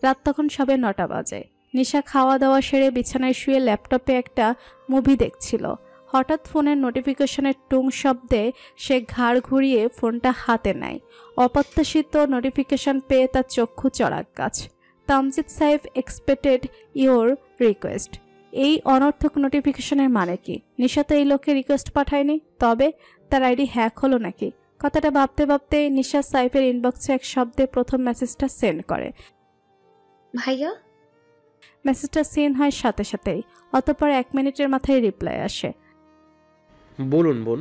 রাত তখন সবে 9টা বাজে। নিশা খাওয়া দাওয়া সেরে বিছানায় শুয়ে ল্যাপটপে একটা মুভি দেখছিল। হঠাৎ ফোনের নোটিফিকেশনের টুং শব্দে সে ঘাড় ঘুরিয়ে ফোনটা হাতে নেয়। অপ্রত্যাশিত নোটিফিকেশন পেয়ে তার চক্ষু চড়াক গাছ। তামজিদ সাহেব এক্সপেক্টেড ইওর রিকোয়েস্ট। এই অনর্থক নোটিফিকেশনের মানে কি? নিশা তো এই লোককে রিকোয়েস্ট পাঠায়নি, তবে তার আইডি হ্যাক হলো নাকি? কথাটা ভাবতে ভাবতে নিশা সাইফের ইনবক্সে এক শব্দে প্রথম মেসেজটা সেন্ড করে। ভাইয়া। মেসেজটা সেন্ড হয় সাথে সাথেই, অতঃপর 1 মিনিটের মাথায় রিপ্লাই আসে। বলুন বোন।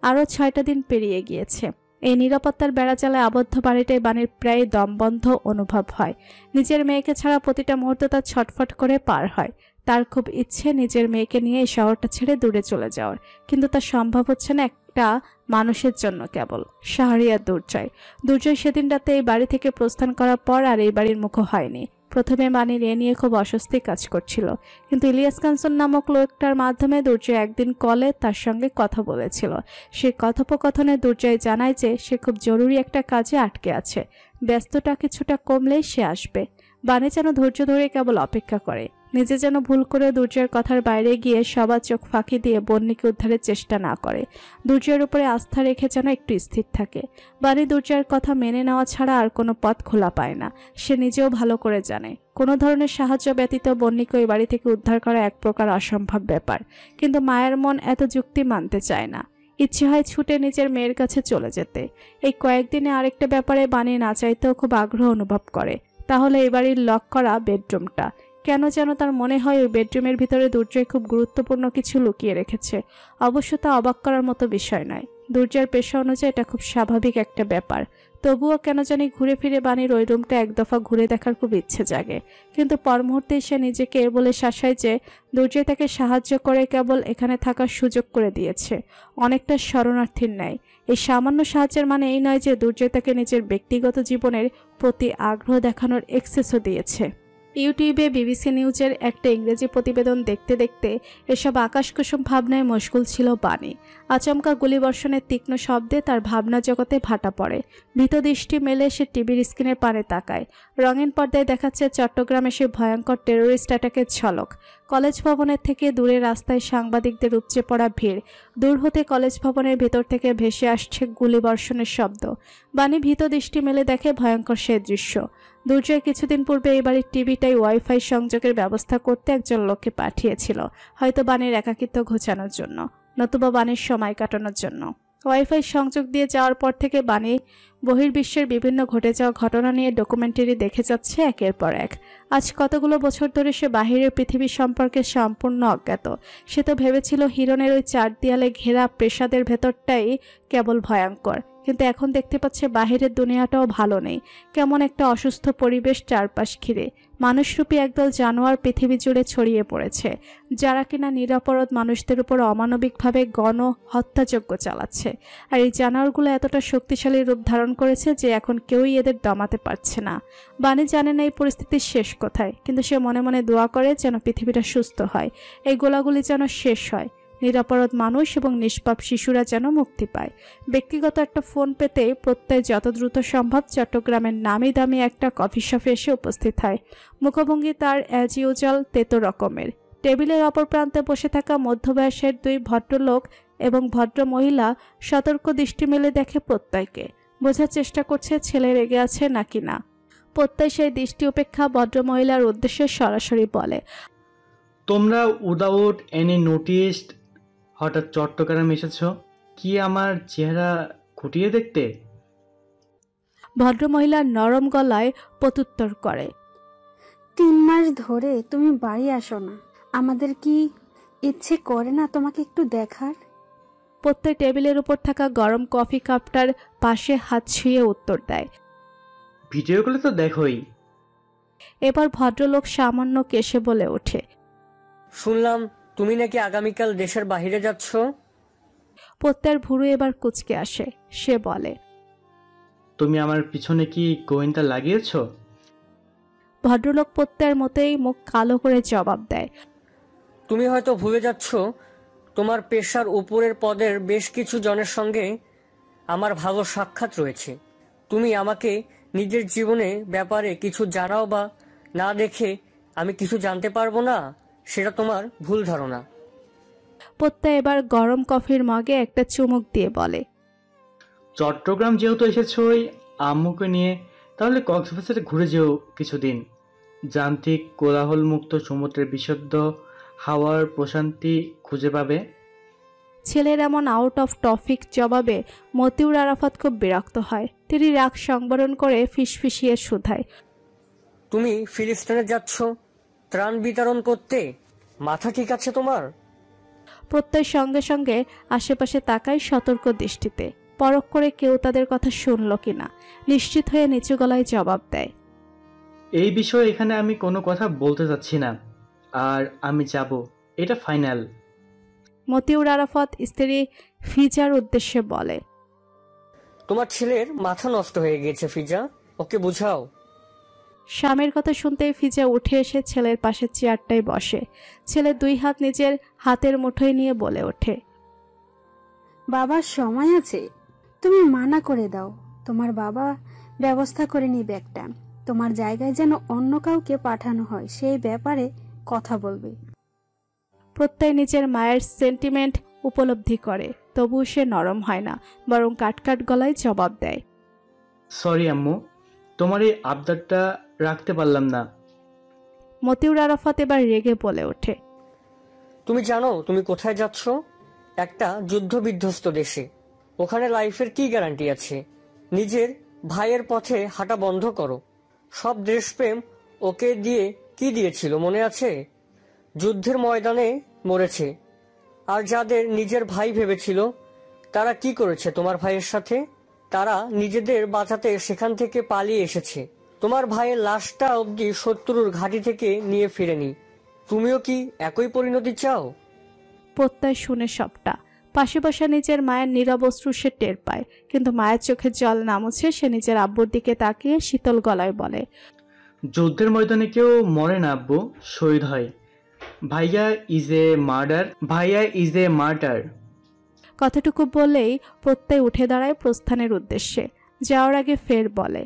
আরও 6টা দিন পেরিয়ে গিয়েছে। এই নিরাপত্তার বেড়াজালায় আবদ্ধ বাড়িটায় বাণীর প্রায় দমবন্ধ অনুভব হয়। নিজের মেয়েকে ছাড়া প্রতিটা মুহূর্ত তার ছটফট করে পার হয়। তার খুব ইচ্ছে নিজের মেয়েকে নিয়ে এই শহরটা ছেড়ে দূরে চলে যাওয়ার, কিন্তু তা সম্ভব হচ্ছে না একটা মানুষের জন্য। কেবল শাহরিয়ার দুর্জয়। দুর্জয় সেদিন রাতে এই বাড়ি থেকে প্রস্থান করার পর আর এই বাড়ির মুখো হয়নি। প্রথমে বাণীর এ নিয়ে খুব অস্বস্তি কাজ করছিল, কিন্তু ইলিয়াস কাঞ্চন নামক লোকটার মাধ্যমে দুর্জয় একদিন কলে তার সঙ্গে কথা বলেছিল। সেই কথোপকথনে দুর্জয় জানায় যে সে খুব জরুরি একটা কাজে আটকে আছে, ব্যস্ততা কিছুটা কমলেই সে আসবে। বাণী যেন ধৈর্য ধরে কেবল অপেক্ষা করে, নিজে যেন ভুল করে দুর্জয়ের কথার বাইরে গিয়ে সবার চোখ ফাঁকি দিয়ে বন্যিকে উদ্ধারের চেষ্টা না করে। দুর্জয়ের উপরে আস্থা রেখে যেন একটু স্থির থাকে। বাণী দুর্জয়ের কথা মেনে নেওয়া ছাড়া আর কোনো পথ খোলা পায় না। সে নিজেও ভালো করে জানে কোনো ধরনের সাহায্য ব্যতীত বন্যিকে ওই বাড়ি থেকে উদ্ধার করা এক প্রকার অসম্ভব ব্যাপার। কিন্তু মায়ের মন এত যুক্তি মানতে চায় না। ইচ্ছে হয় ছুটে নিজের মেয়ের কাছে চলে যেতে। এই কয়েকদিনে আরেকটা ব্যাপারে বাণী না চাইতেও খুব আগ্রহ অনুভব করে, তাহলে এই বাড়ির লক করা বেডরুমটা। কেন যেন তার মনে হয় ওই বেডরুমের ভিতরে দুর্জয় খুব গুরুত্বপূর্ণ কিছু লুকিয়ে রেখেছে। অবশ্য তা অবাক করার মতো বিষয় নয়। দুর্জয়ের পেশা অনুযায়ী এটা খুব স্বাভাবিক একটা ব্যাপার। তবুও কেন জানি ঘুরে ফিরে বাণীর ওই রুমটা এক দফা ঘুরে দেখার খুব ইচ্ছে জাগে। কিন্তু পর মুহূর্তে সে নিজেকে বলে শাসায় যে দুর্জয় তাকে সাহায্য করে কেবল এখানে থাকার সুযোগ করে দিয়েছে, অনেকটা শরণার্থীর ন্যায়। এই সামান্য সাহায্যের মানে এই নয় যে দুর্জয় তাকে নিজের ব্যক্তিগত জীবনের প্রতি আগ্রহ দেখানোর এক্সেসও দিয়েছে। ইউটিউবে বিবিসি নিউজের একটা ইংরেজি প্রতিবেদন দেখতে দেখতে এসব আকাশকুসুম ভাবনায় মশগুল ছিল বাণী। আচমকা গুলিবর্ষণের তীক্ষ্ণ শব্দে তার ভাবনা জগতে ভাটা পড়ে। ভীত দৃষ্টি মেলে সে টিভির স্ক্রিনের পানে তাকায়। রঙিন পর্দায় দেখাচ্ছে চট্টগ্রামে সে ভয়ঙ্কর টেরোরিস্ট অ্যাটাকের ঝলক। কলেজ ভবনের থেকে দূরে রাস্তায় সাংবাদিকদের উপচে পড়া ভিড়। দূর হতে কলেজ ভবনের ভেতর থেকে ভেসে আসছে গুলিবর্ষণের শব্দ। বাণী ভীত দৃষ্টি মেলে দেখে ভয়ঙ্কর সে দৃশ্য। দুর্জয় কিছুদিন পূর্বে এই বাড়ির টিভিটাই ওয়াইফাই সংযোগের ব্যবস্থা করতে একজন লোককে পাঠিয়েছিল, হয়তো বাণীর একাকিত্ব ঘোচানোর জন্য, নতুবা বাণীর সময় কাটানোর জন্য। ওয়াইফাই সংযোগ দিয়ে যাওয়ার পর থেকে বাণী বহির্বিশ্বের বিভিন্ন ঘটে যাওয়া ঘটনা নিয়ে ডকুমেন্টারি দেখে যাচ্ছে একের পর এক। আজ কতগুলো বছর ধরে সে বাহিরের পৃথিবী সম্পর্কে সম্পূর্ণ অজ্ঞাত। সে তো ভেবেছিল হিরণের ওই 4 দেয়ালে ঘেরা প্রাসাদের ভেতরটাই কেবল ভয়ঙ্কর, কিন্তু এখন দেখতে পাচ্ছে বাহিরের দুনিয়াটাও ভালো নেই। কেমন একটা অসুস্থ পরিবেশ চারপাশ ঘিরে। মানুষরূপী একদল জানোয়ার পৃথিবী জুড়ে ছড়িয়ে পড়েছে, যারা কিনা নিরপরাধ মানুষদের উপর অমানবিকভাবে গণ হত্যাযজ্ঞ চালাচ্ছে। আর এই জানোয়ারগুলো এতটা শক্তিশালী রূপ ধারণ করেছে যে এখন কেউই এদের দমাতে পারছে না। বাণী জানে না এই পরিস্থিতির শেষ কোথায়, কিন্তু সে মনে মনে দোয়া করে যেন পৃথিবীটা সুস্থ হয়, এই গোলাগুলি যেন শেষ হয়, নিরপরাধ মানুষ এবং নিষ্পাপ শিশুরা যেন মুক্তি পায়। ব্যক্তিগত একটা ফোন পেতে প্রত্যয় যত দ্রুত সম্ভব চট্টগ্রামের নামি দামি একটা কফি শপে এসে উপস্থিত হয়। মুখভঙ্গি তার অ্যাজ ইউজুয়াল তেতো রকমের। টেবিলের অপর প্রান্তে বসে থাকা মধ্যবয়সের 2 ভদ্রলোক এবং ভদ্র মহিলা সতর্ক দৃষ্টি মেলে দেখে প্রত্যয়কে। বোঝার চেষ্টা করছে ছেলে রেগে আছে নাকি না। প্রত্যয় সেই দৃষ্টি উপেক্ষা ভদ্র মহিলার উদ্দেশ্যে সরাসরি বলে, তোমরা উইদাউট এনি নোটিস হঠাৎ চট্টগ্রাম এসেছ কি আমার চেহারা খুঁটিয়ে দেখতে? ভদ্রমহিলা নরম গলায় প্রত্যুত্তর করে, 3 মাস ধরে তুমি বাড়ি আসো না, আমাদের কি ইচ্ছে করে না তোমাকে একটু দেখার? প্রত্যেক টেবিলের উপর থাকা গরম কফি কাপটার পাশে হাত ছুঁয়ে উত্তর দেয়, ভিডিওগুলো তো দেখোই। এবার ভদ্রলোক সামান্য কেশে বলে ওঠে, শুনলাম তুমি নাকি আগামীকাল দেশের বাইরে যাচ্ছ। প্রত্যয়ের ভুরু এবার কুঁচকে আসে। সে বলে, তুমি আমার পিছনে কি গোয়েন্দা লাগিয়েছ? ভদ্রলোক প্রত্যয়ের মতেই মুখ কালো করে জবাব দেয়, তুমি হয়তো ভুলে যাচ্ছ তোমার পেশার উপরের পদের বেশ কিছু জনের সঙ্গে আমার ভালো সাক্ষাৎ রয়েছে। তুমি আমাকে নিজের জীবনে ব্যাপারে কিছু জানাও বা না দেখে আমি কিছু জানতে পারবো না, সেটা তোমার ভুল ধারণা। প্রত্যয় এবার গরম কফির মগে একটা চুমুক দিয়ে বলে, চট্টগ্রাম যেহেতু এসেছই আম্মুকে নিয়ে, তাহলে কক্সবাজারে ঘুরে যেও কিছুদিন। যান্ত্রিক কোলাহলমুক্ত সমুদ্রের বিশুদ্ধ হাওয়ার প্রশান্তি খুঁজে পাবে। ছেলের এমন আউট অফ টপিক জবাবে মতিউর আরাফাত খুব বিরক্ত হয়। তিনি রাগ সংবরণ করে ফিসফিসিয়ে শুধায়, তুমি ফিলিস্তিনে যাচ্ছ ত্রাণ বিতরণ করতে? মাথা ঠিক আছে তোমার? প্রত্যয় সঙ্গে সঙ্গে আশেপাশে তাকায় সতর্ক দৃষ্টিতে, পরখ করে কেউ তাদের কথা শুনল কিনা। নিশ্চিত হয়ে নিচু গলায় জবাব দেয়, এই বিষয়ে এখানে আমি কোনো কথা বলতে চাচ্ছি না, আর আমি যাব, এটা ফাইনাল। মতিউর আরাফাত স্ত্রী ফিজার উদ্দেশ্যে বলে, তোমার ছেলের মাথা নষ্ট হয়ে গেছে ফিজা, ওকে বুঝাও। স্বামীর কথা শুনতেই ফিজা উঠে এসে ছেলের পাশে চেয়ারটায় বসে। ছেলে 2 হাত নিজের হাতের মুঠোয় নিয়ে বলে ওঠে, বাবার সময় আছে, তুমি মানা করে দাও। তোমার বাবা ব্যবস্থা করে নিবে একটা। তোমার জায়গায় যেন অন্য কাউকে পাঠানো হয় সেই ব্যাপারে কথা বলবে। প্রত্যয় নিজের মায়ের সেন্টিমেন্ট উপলব্ধি করে, তবু সে নরম হয় না, বরং কাটকাট গলায় জবাব দেয়, সরি আম্মু, তোমার এই আবদারটা রাখতে পারলাম না। মতিউর আরাফাত এবার রেগে বলে ওঠে, তুমি জানো তুমি কোথায় যাচ্ছ? একটা যুদ্ধ বিধ্বস্ত দেশে। ওখানে লাইফের কি গ্যারান্টি আছে? নিজের ভাইয়ের পথে হাঁটা বন্ধ করো। সব দেশপ্রেম ওকে দিয়ে কি দিয়েছিল মনে আছে? যুদ্ধের ময়দানে মরেছে। আর যাদের নিজের ভাই ভেবেছিল তারা কি করেছে তোমার ভাইয়ের সাথে? তারা নিজেদের বাঁচাতে সেখান থেকে পালিয়ে এসেছে। তোমার ভাইয়ের লাশটা অবধি শত্রুর ঘাঁটি থেকে নিয়ে ফিরেনি। তুমিও কি একই পরিণতি চাও? প্রত্যয় শুনে সবটা। পাশে বসা নিজের মায়ের নীরব অশ্রু সে টের পায়, কিন্তু মায়ের চোখে জল না মুছে সে নিজের আব্বুর দিকে তাকিয়ে শীতল গলায় বলে, যুদ্ধের ময়দানে কেউ মরে না আব্বু, শহীদ হয়। ভাইয়া ইজ এ মার্ডার, ভাইয়া ইজ এ মার্টার। কথাটুকু বলেই প্রত্যয় উঠে দাঁড়ায় প্রস্থানের উদ্দেশ্যে। যাওয়ার আগে ফের বলে,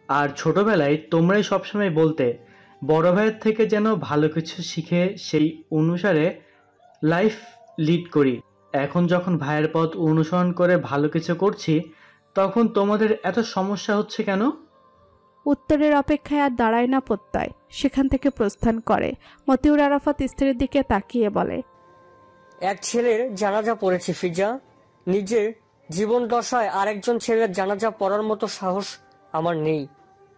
আর ছোটবেলায় তোমরাই সবসময় বলতে বড় ভাইয়ের থেকে যেন ভালো কিছু শিখে সেই অনুসারে লাইফ লিড করি। এখন যখন ভাইয়ের পথ অনুসরণ করে ভালো কিছু করছি, তখন তোমাদের এত সমস্যা হচ্ছে কেন? উত্তরের অপেক্ষায় আর দাঁড়ায় না প্রত্যয়, সেখান থেকে প্রস্থান করে। মতিউর আরাফাত স্ত্রীর দিকে তাকিয়ে বলে, এক ছেলের জানাজা পড়েছে ফিজা। নিজের জীবন দশায় আরেকজন ছেলের জানাজা পড়ার মতো সাহস আমার নেই।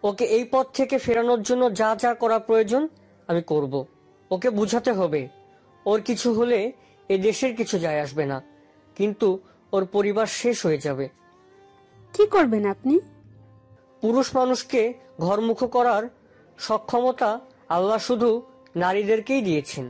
ওকে এই পথ থেকে ফেরানোর জন্য যা যা করা প্রয়োজন আমি করব। ওকে বুঝাতে হবে ওর কিছু হলে এ দেশের কিছু যায় আসবে না, কিন্তু ওর পরিবার শেষ হয়ে যাবে। কি করবেন আপনি? পুরুষ মানুষকে ঘরমুখ করার সক্ষমতা আল্লাহ শুধু নারীদেরকেই দিয়েছেন।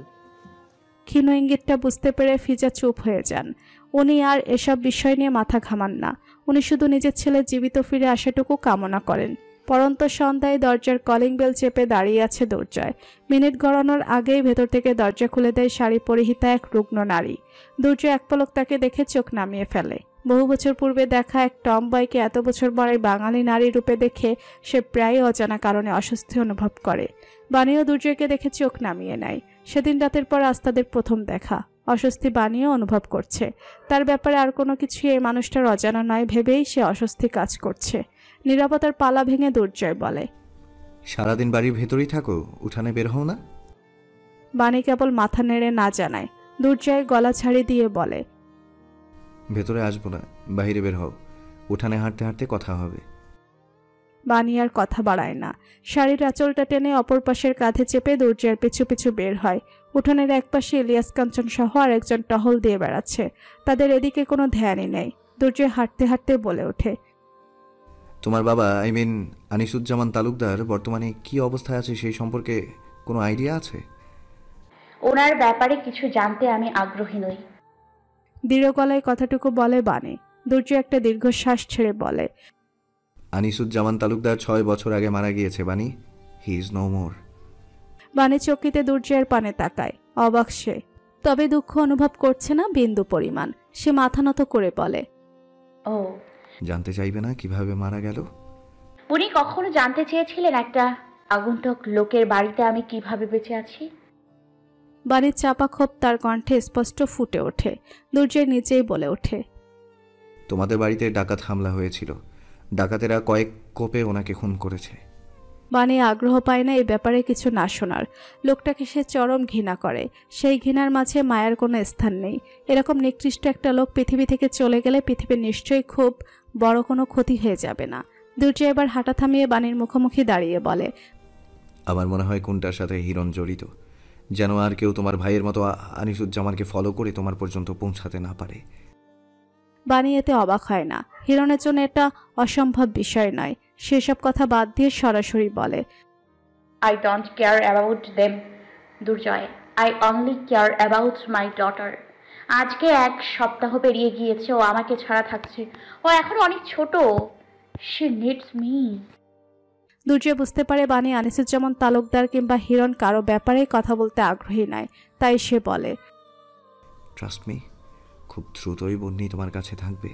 ক্ষীণ ইঙ্গিতটা বুঝতে পেরে ফিজা চুপ হয়ে যান। উনি আর এসব বিষয় নিয়ে মাথা ঘামান না। উনি শুধু নিজের ছেলে জীবিত ফিরে আসাটুকু কামনা করেন। পরন্ত সন্ধ্যায় দরজার কলিং বেল চেপে দাঁড়িয়ে আছে দুর্জয়। মিনিট গড়ানোর আগেই ভেতর থেকে দরজা খুলে দেয় শাড়ি পরিহিতা এক রুগ্ন নারী। দুর্জয় এক পলক তাকে দেখে চোখ নামিয়ে ফেলে। বহু বছর পূর্বে দেখা এক টম বয়কে এত বছর পরে বাঙালি নারী রূপে দেখে সে প্রায় অজানা কারণে অস্বস্তি অনুভব করে। বাণীও দুর্জয়কে দেখে চোখ নামিয়ে নেয়। সেদিন রাতের পর আজ তাদের প্রথম দেখা। অস্বস্তি বাণীও অনুভব করছে। তার ব্যাপারে আর কোনো কিছু এই মানুষটার অজানা নয় ভেবেই সে অস্বস্তি কাজ করছে। নীরবতার পালা ভেঙে দুর্জয় বলে, সারাদিন বাড়ির ভেতরেই থাকো, উঠানে বের হও না? বাণী কেবল মাথা নেড়ে না জানায়। দুর্জয় গলা ছাড়ি দিয়ে বলে, ভেতরে আসবো না, বাইরে বের হও, উঠানে হাঁটতে হাঁটতে কথা হবে। বাণী আর কথা বাড়ায় না। শাড়ির আঁচলটা টেনে অপর পাশের কাঁধে চেপে দুর্জয়ের পিছু পিছু বের হয়। উঠোনের এক পাশে ইলিয়াস কাঞ্চন সহ আরেকজন টহল দিয়ে বেড়াচ্ছে। তাদের এদিকে কোনো ধ্যানই নেই। দুর্জয় হাঁটতে হাঁটতে বলে ওঠে, তোমার বাবা আনিসুজ্জামান তালুকদার বর্তমানে কি অবস্থায় আছে সেই সম্পর্কে কোনো আইডিয়া আছে? ওনার ব্যাপারে কিছু জানতে আমি আগ্রহী নই। দৃঢ় গলায় কথাটুকু বলে বাণী। দুর্জয় একটা দীর্ঘশ্বাস ছেড়ে বলে, আনিসুজ্জামান তালুকদার 6 বছর আগে মারা গিয়েছে Bani. He is no more. Bani চকিতে দুর্জয়ের পানে তাকায়। অবাক সে, তবে দুঃখ অনুভব করছে না বিন্দু পরিমাণ। সে মাথা নত করে বলে, ও, জানতে চাইবে না কিভাবে মারা গেল? উনি কখনো জানতে চেয়েছিলেন একটা আগন্তুক লোকের বাড়িতে আমি কিভাবে বেঁচে আছি? বাড়ির চাপা ক্ষোভ তার কণ্ঠে স্পষ্ট ফুটে ওঠে। দুর্জয় নিজেই বলে ওঠে, তোমাদের বাড়িতে ডাকাত হামলা হয়েছিল, ডাকাতেরা কয়েক কোপে ওনাকে খুন করেছে। বাণী আগ্রহ পায় না এই ব্যাপারে কিছু না শোনার। লোকটাকে সে চরম ঘৃণা করে। সেই ঘৃণার মাঝে মায়ার কোনো স্থান নেই। এরকম নিকৃষ্ট একটা লোক পৃথিবী থেকে চলে গেলে পৃথিবীর নিশ্চয়ই খুব বড় কোনো ক্ষতি হয়ে যাবে না। দুর্জয় এবার হাঁটা থামিয়ে বাণীর মুখোমুখি দাঁড়িয়ে বলে, আমার মনে হয় কোনটার সাথে হিরণ জড়িত, যেন আর কেউ তোমার ভাইয়ের মতো আনিসুজ্জামানকে ফলো করে তোমার পর্যন্ত পৌঁছাতে না পারে। বাণী এতে অবাক হয় না। হিরণের জন্য এটা অসম্ভব বিষয় নয়। সেসব কথা বাদ দিয়ে সরাসরি বলে, I don't care about them, Durjoy. I only care about my daughter. আজকে 1 সপ্তাহ পেরিয়ে গিয়েছে ও আমাকে ছাড়া থাকছে। ও এখন অনেক ছোট। She needs me. দুর্জয় বুঝতে পারে বাণী আনিসুজ্জামান তালুকদার কিংবা হিরণ কারো ব্যাপারে কথা বলতে আগ্রহী নয়। তাই সে বলে, ট্রাস্ট মি, খুব দ্রুতই বন্যি তোমার কাছে থাকবে।